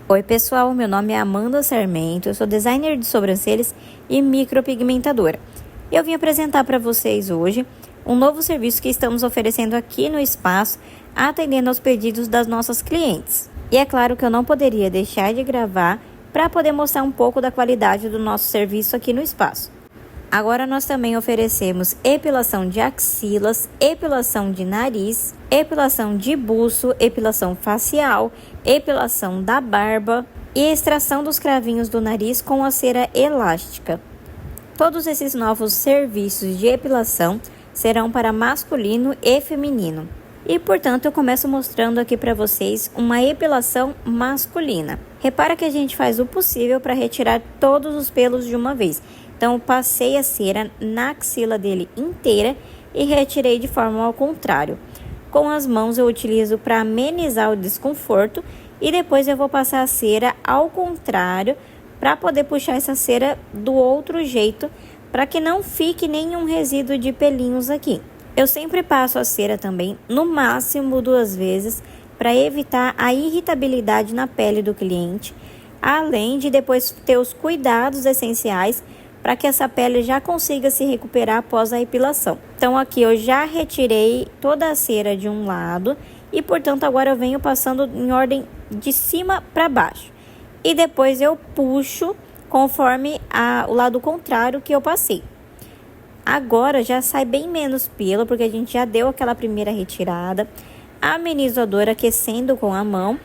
Oi pessoal, meu nome é Amanda Sarmento, eu sou designer de sobrancelhas e micropigmentadora. Eu vim apresentar para vocês hoje um novo serviço que estamos oferecendo aqui no espaço, atendendo aos pedidos das nossas clientes. E é claro que eu não poderia deixar de gravar para poder mostrar um pouco da qualidade do nosso serviço aqui no espaço. Agora nós também oferecemos epilação de axilas, epilação de nariz, epilação de buço, epilação facial, epilação da barba e extração dos cravinhos do nariz com a cera elástica. Todos esses novos serviços de epilação serão para masculino e feminino. E, portanto, eu começo mostrando aqui para vocês uma epilação masculina. Repara que a gente faz o possível para retirar todos os pelos de uma vez. Então, eu passei a cera na axila dele inteira e retirei de forma ao contrário. Com as mãos eu utilizo para amenizar o desconforto e depois eu vou passar a cera ao contrário para poder puxar essa cera do outro jeito, para que não fique nenhum resíduo de pelinhos aqui. Eu sempre passo a cera também, no máximo 2 vezes, para evitar a irritabilidade na pele do cliente, além de depois ter os cuidados essenciais para que essa pele já consiga se recuperar após a epilação. Então aqui eu já retirei toda a cera de um lado e, portanto, agora eu venho passando em ordem de cima para baixo. E depois eu puxo conforme o lado contrário que eu passei. Agora já sai bem menos pelo, porque a gente já deu aquela primeira retirada. Amenizador aquecendo com a mão.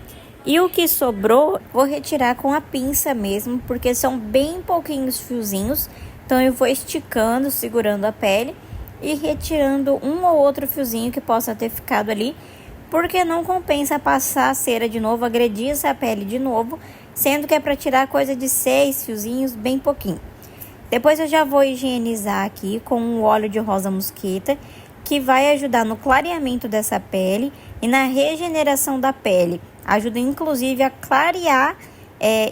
E o que sobrou, vou retirar com a pinça mesmo, porque são bem pouquinhos fiozinhos. Então eu vou esticando, segurando a pele e retirando um ou outro fiozinho que possa ter ficado ali, porque não compensa passar a cera de novo, agredir essa pele de novo, sendo que é para tirar coisa de 6 fiozinhos, bem pouquinho. Depois eu já vou higienizar aqui com um óleo de rosa mosqueta, que vai ajudar no clareamento dessa pele e na regeneração da pele. Ajuda inclusive a clarear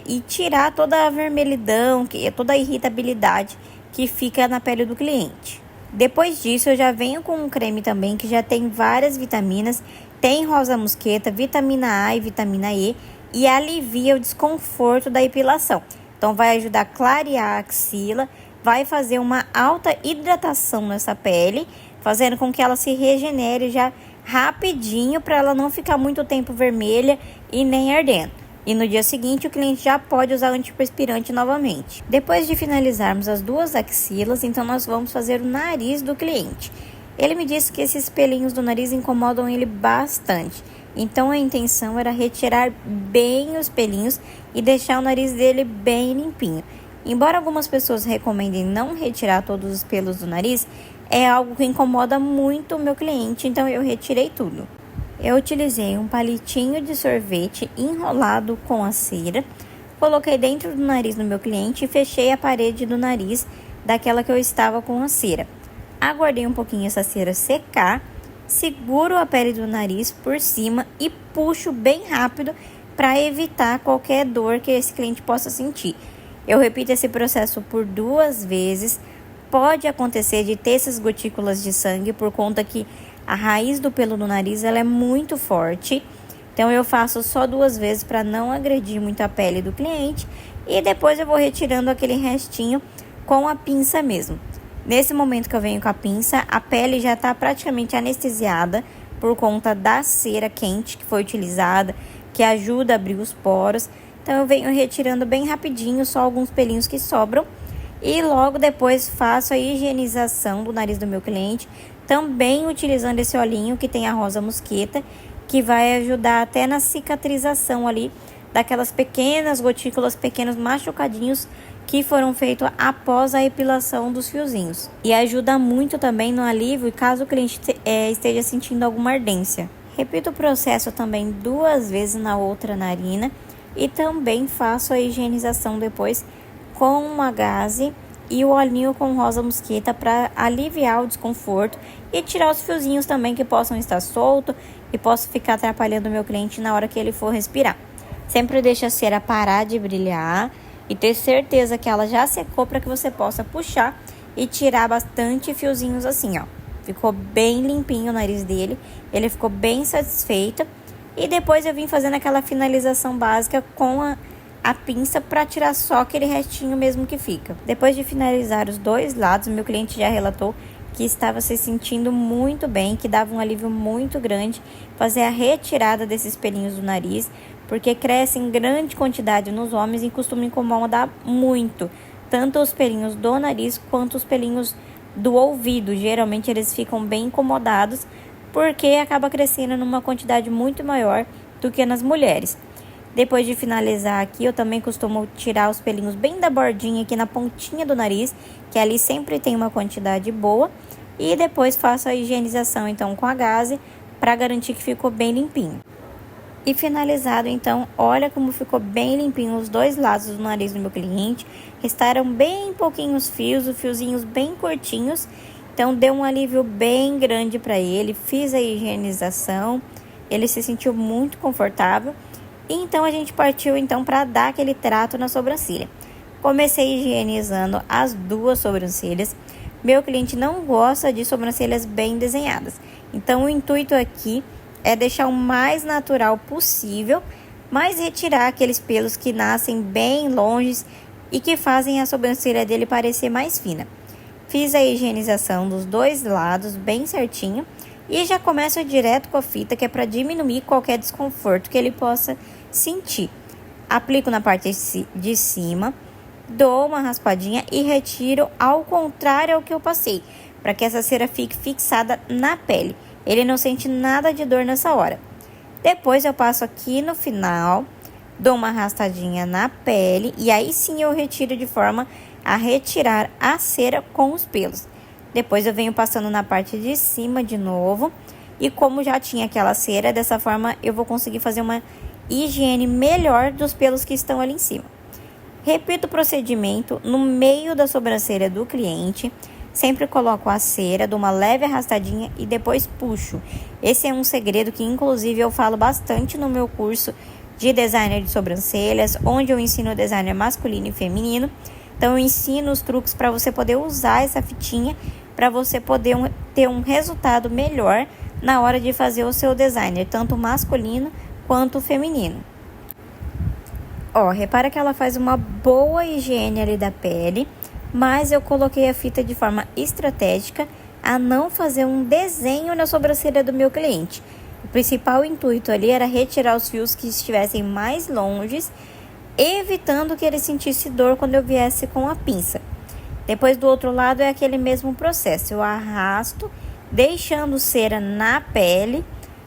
e tirar toda a vermelhidão, toda a irritabilidade que fica na pele do cliente. Depois disso eu já venho com um creme também que já tem várias vitaminas, tem rosa mosqueta, vitamina A e vitamina E, e alivia o desconforto da epilação. Então vai ajudar a clarear a axila, vai fazer uma alta hidratação nessa pele, fazendo com que ela se regenere já rapidinho, para ela não ficar muito tempo vermelha e nem ardendo. E no dia seguinte o cliente já pode usar o antiperspirante novamente. Depois de finalizarmos as 2 axilas, então nós vamos fazer o nariz do cliente. Ele me disse que esses pelinhos do nariz incomodam ele bastante. Então a intenção era retirar bem os pelinhos e deixar o nariz dele bem limpinho. Embora algumas pessoas recomendem não retirar todos os pelos do nariz, é algo que incomoda muito o meu cliente, então eu retirei tudo. Eu utilizei um palitinho de sorvete enrolado com a cera, coloquei dentro do nariz do meu cliente e fechei a parede do nariz daquela que eu estava com a cera. Aguardei um pouquinho essa cera secar, seguro a pele do nariz por cima e puxo bem rápido para evitar qualquer dor que esse cliente possa sentir. Eu repito esse processo por 2 vezes. Pode acontecer de ter essas gotículas de sangue por conta que a raiz do pelo do nariz ela é muito forte. Então eu faço só 2 vezes para não agredir muito a pele do cliente e depois eu vou retirando aquele restinho com a pinça mesmo. Nesse momento que eu venho com a pinça, a pele já está praticamente anestesiada por conta da cera quente que foi utilizada, que ajuda a abrir os poros. Então eu venho retirando bem rapidinho só alguns pelinhos que sobram e logo depois faço a higienização do nariz do meu cliente, também utilizando esse olhinho que tem a rosa mosqueta, que vai ajudar até na cicatrização ali daquelas pequenas gotículas, pequenos machucadinhos que foram feitos após a epilação dos fiozinhos. E ajuda muito também no alívio caso o cliente esteja sentindo alguma ardência. Repito o processo também 2 vezes na outra narina e também faço a higienização depois com uma gaze e o olhinho com rosa mosqueta para aliviar o desconforto e tirar os fiozinhos também que possam estar soltos e possam ficar atrapalhando o meu cliente na hora que ele for respirar. Sempre deixe a cera parar de brilhar e ter certeza que ela já secou para que você possa puxar e tirar bastante fiozinhos assim, ó. Ficou bem limpinho o nariz dele, ele ficou bem satisfeito E depois eu vim fazendo aquela finalização básica com a pinça para tirar só aquele restinho mesmo que fica. Depois de finalizar os dois lados, meu cliente já relatou que estava se sentindo muito bem, que dava um alívio muito grande fazer a retirada desses pelinhos do nariz, porque cresce em grande quantidade nos homens e costuma incomodar muito, tanto os pelinhos do nariz quanto os pelinhos do ouvido. Geralmente eles ficam bem incomodados, porque acaba crescendo numa quantidade muito maior do que nas mulheres. Depois de finalizar aqui, eu também costumo tirar os pelinhos bem da bordinha aqui na pontinha do nariz, que ali sempre tem uma quantidade boa. E depois faço a higienização então com a gaze, para garantir que ficou bem limpinho. E finalizado então, olha como ficou bem limpinho os dois lados do nariz do meu cliente. Restaram bem pouquinhos fios, os fiozinhos bem curtinhos. Então deu um alívio bem grande para ele, fiz a higienização, ele se sentiu muito confortável. E então a gente partiu então para dar aquele trato na sobrancelha. Comecei higienizando as duas sobrancelhas. Meu cliente não gosta de sobrancelhas bem desenhadas. Então o intuito aqui é deixar o mais natural possível, mas retirar aqueles pelos que nascem bem longe e que fazem a sobrancelha dele parecer mais fina. Fiz a higienização dos dois lados bem certinho e já começo direto com a fita, que é para diminuir qualquer desconforto que ele possa sentir. Aplico na parte de cima, dou uma raspadinha e retiro ao contrário ao que eu passei, para que essa cera fique fixada na pele. Ele não sente nada de dor nessa hora. Depois eu passo aqui no final, dou uma arrastadinha na pele e aí sim eu retiro de forma a retirar a cera com os pelos. Depois eu venho passando na parte de cima de novo. E como já tinha aquela cera, dessa forma eu vou conseguir fazer uma higiene melhor dos pelos que estão ali em cima. Repito o procedimento no meio da sobrancelha do cliente. Sempre coloco a cera, dou uma leve arrastadinha e depois puxo. Esse é um segredo que inclusive eu falo bastante no meu curso de designer de sobrancelhas, onde eu ensino designer masculino e feminino. Então eu ensino os truques para você poder usar essa fitinha, para você poder ter um resultado melhor na hora de fazer o seu designer, tanto masculino quanto feminino. Ó, repara que ela faz uma boa higiene ali da pele, mas eu coloquei a fita de forma estratégica a não fazer um desenho na sobrancelha do meu cliente. O principal intuito ali era retirar os fios que estivessem mais longes, evitando que ele sentisse dor quando eu viesse com a pinça. Depois do outro lado é aquele mesmo processo, eu arrasto, deixando cera na pele,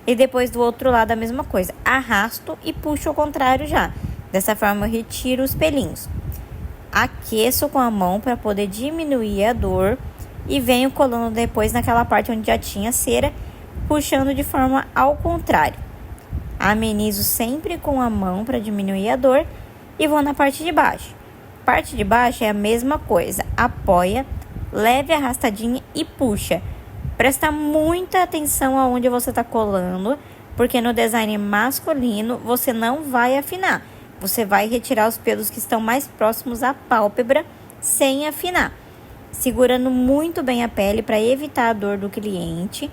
e depois do outro lado a mesma coisa, arrasto e puxo ao contrário já. Dessa forma eu retiro os pelinhos. Aqueço com a mão para poder diminuir a dor e venho colando depois naquela parte onde já tinha cera, puxando de forma ao contrário. Amenizo sempre com a mão para diminuir a dor e vou na parte de baixo. Parte de baixo é a mesma coisa, apoia, leve arrastadinha e puxa. Presta muita atenção aonde você está colando, porque no design masculino você não vai afinar. Você vai retirar os pelos que estão mais próximos à pálpebra sem afinar, segurando muito bem a pele para evitar a dor do cliente.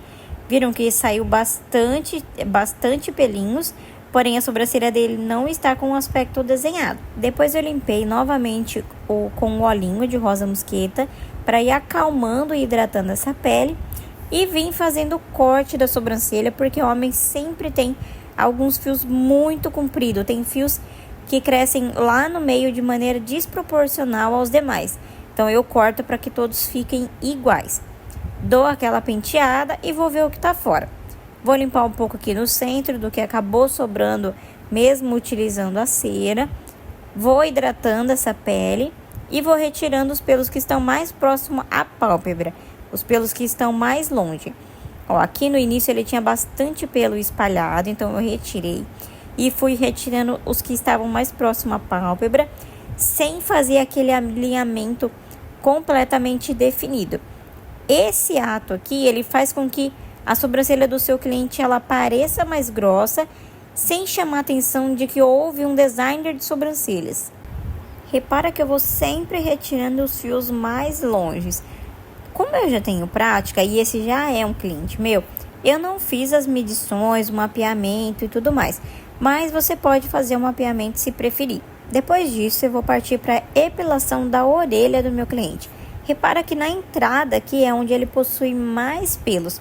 Viram que saiu bastante pelinhos, porém a sobrancelha dele não está com o aspecto desenhado. Depois eu limpei novamente com o olhinho de rosa mosqueta para ir acalmando e hidratando essa pele. E vim fazendo o corte da sobrancelha, porque o homem sempre tem alguns fios muito compridos. Tem fios que crescem lá no meio de maneira desproporcional aos demais. Então eu corto para que todos fiquem iguais. Dou aquela penteada e vou ver o que tá fora. Vou limpar um pouco aqui no centro do que acabou sobrando, mesmo utilizando a cera. Vou hidratando essa pele e vou retirando os pelos que estão mais próximos à pálpebra, os pelos que estão mais longe. Ó, aqui no início ele tinha bastante pelo espalhado, então eu retirei e fui retirando os que estavam mais próximos à pálpebra, sem fazer aquele alinhamento completamente definido. Esse ato aqui, ele faz com que a sobrancelha do seu cliente ela pareça mais grossa, sem chamar a atenção de que houve um designer de sobrancelhas. Repara que eu vou sempre retirando os fios mais longes. Como eu já tenho prática e esse já é um cliente meu, Eu não fiz as medições, o mapeamento e tudo mais, mas você pode fazer o mapeamento se preferir. Depois disso, eu vou partir para a epilação da orelha do meu cliente. Repara que na entrada aqui é onde ele possui mais pelos.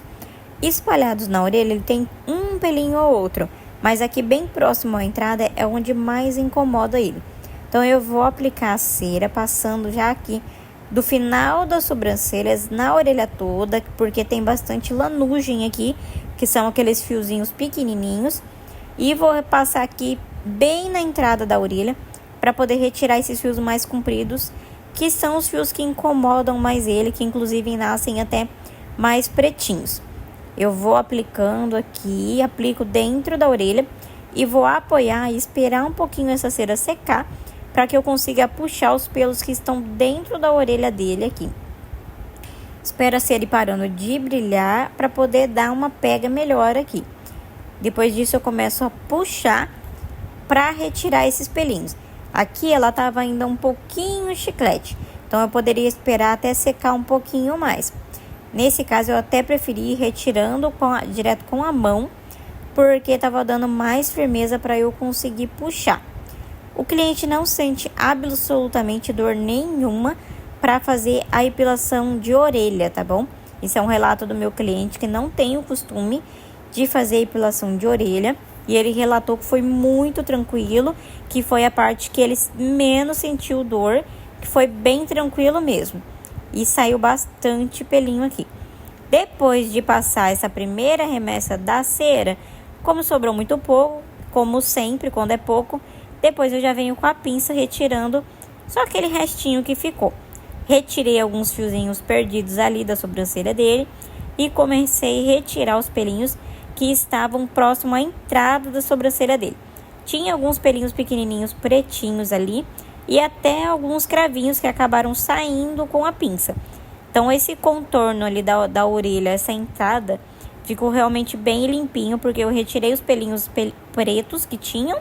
Espalhados na orelha, ele tem um pelinho ou outro, mas aqui bem próximo à entrada é onde mais incomoda ele. Então, eu vou aplicar a cera passando já aqui do final das sobrancelhas na orelha toda, porque tem bastante lanugem aqui, que são aqueles fiozinhos pequenininhos. E vou passar aqui bem na entrada da orelha, para poder retirar esses fios mais compridos, que são os fios que incomodam mais ele, que inclusive nascem até mais pretinhos. Eu vou aplicando aqui, aplico dentro da orelha e vou apoiar e esperar um pouquinho essa cera secar, para que eu consiga puxar os pelos que estão dentro da orelha dele aqui. Espero a cera ir parando de brilhar, para poder dar uma pega melhor aqui. Depois disso eu começo a puxar para retirar esses pelinhos. Aqui ela estava ainda um pouquinho chiclete, então eu poderia esperar até secar um pouquinho mais. Nesse caso eu até preferi ir retirando direto com a mão, porque estava dando mais firmeza para eu conseguir puxar. O cliente não sente absolutamente dor nenhuma para fazer a epilação de orelha, tá bom? Isso é um relato do meu cliente que não tem o costume de fazer a epilação de orelha. E ele relatou que foi muito tranquilo, que foi a parte que ele menos sentiu dor, que foi bem tranquilo mesmo. E saiu bastante pelinho aqui. Depois de passar essa primeira remessa da cera, como sobrou muito pouco, como sempre, quando é pouco, depois eu já venho com a pinça retirando só aquele restinho que ficou. Retirei alguns fiozinhos perdidos ali da sobrancelha dele e comecei a retirar os pelinhos que estavam próximo à entrada da sobrancelha dele. Tinha alguns pelinhos pequenininhos pretinhos ali e até alguns cravinhos que acabaram saindo com a pinça. Então esse contorno ali da orelha, essa entrada, ficou realmente bem limpinho, porque eu retirei os pelinhos pretos que tinham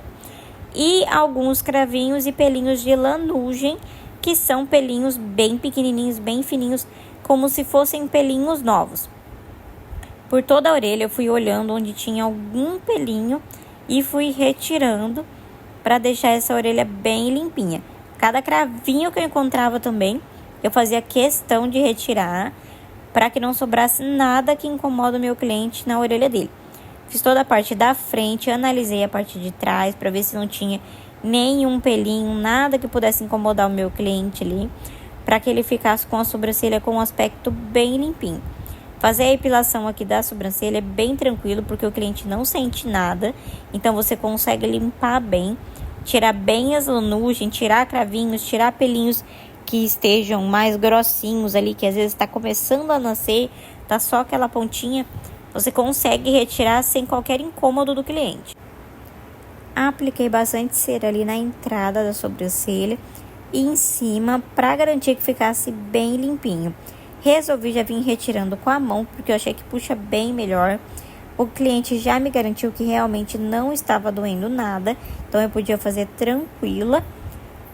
e alguns cravinhos e pelinhos de lanugem, que são pelinhos bem pequenininhos, bem fininhos, como se fossem pelinhos novos. Por toda a orelha eu fui olhando onde tinha algum pelinho e fui retirando para deixar essa orelha bem limpinha. Cada cravinho que eu encontrava também, eu fazia questão de retirar para que não sobrasse nada que incomoda o meu cliente na orelha dele. Fiz toda a parte da frente, analisei a parte de trás para ver se não tinha nenhum pelinho, nada que pudesse incomodar o meu cliente ali, para que ele ficasse com a sobrancelha com um aspecto bem limpinho. Fazer a epilação aqui da sobrancelha é bem tranquilo, porque o cliente não sente nada. Então, você consegue limpar bem, tirar bem as lanugens, tirar cravinhos, tirar pelinhos que estejam mais grossinhos ali, que às vezes está começando a nascer, tá só aquela pontinha. Você consegue retirar sem qualquer incômodo do cliente. Apliquei bastante cera ali na entrada da sobrancelha e em cima, para garantir que ficasse bem limpinho. Resolvi já vir retirando com a mão, porque eu achei que puxa bem melhor. O cliente já me garantiu que realmente não estava doendo nada, então eu podia fazer tranquila.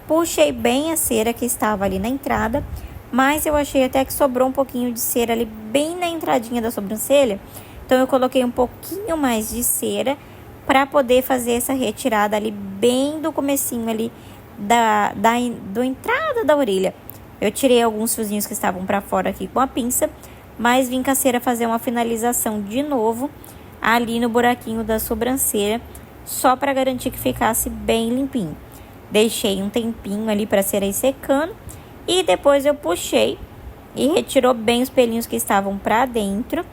Puxei bem a cera que estava ali na entrada, mas eu achei até que sobrou um pouquinho de cera ali bem na entradinha da sobrancelha. Então eu coloquei um pouquinho mais de cera para poder fazer essa retirada ali bem do comecinho ali da entrada da orelha. Eu tirei alguns fiozinhos que estavam para fora aqui com a pinça, mas vim com a cera fazer uma finalização de novo ali no buraquinho da sobrancelha, só para garantir que ficasse bem limpinho. Deixei um tempinho ali para a cera ir secando e depois eu puxei e retirou bem os pelinhos que estavam para dentro.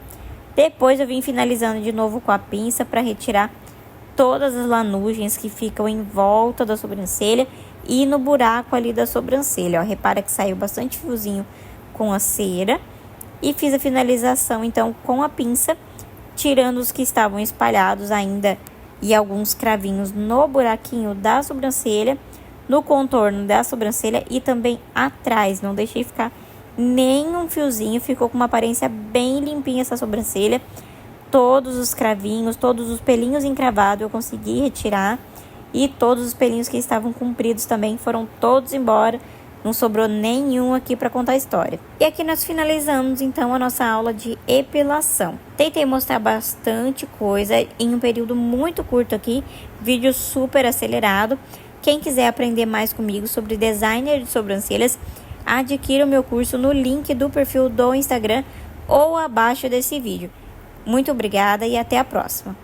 Depois eu vim finalizando de novo com a pinça para retirar todas as lanugens que ficam em volta da sobrancelha e no buraco ali da sobrancelha, ó. Repara que saiu bastante fiozinho com a cera. E fiz a finalização, então, com a pinça, tirando os que estavam espalhados ainda e alguns cravinhos no buraquinho da sobrancelha, no contorno da sobrancelha e também atrás. Não deixei ficar nenhum fiozinho, ficou com uma aparência bem limpinha essa sobrancelha. Todos os cravinhos, todos os pelinhos encravados eu consegui retirar. E todos os pelinhos que estavam compridos também foram todos embora. Não sobrou nenhum aqui para contar a história. E aqui nós finalizamos então a nossa aula de epilação. Tentei mostrar bastante coisa em um período muito curto aqui, vídeo super acelerado. Quem quiser aprender mais comigo sobre designer de sobrancelhas, adquira o meu curso no link do perfil do Instagram ou abaixo desse vídeo. Muito obrigada e até a próxima!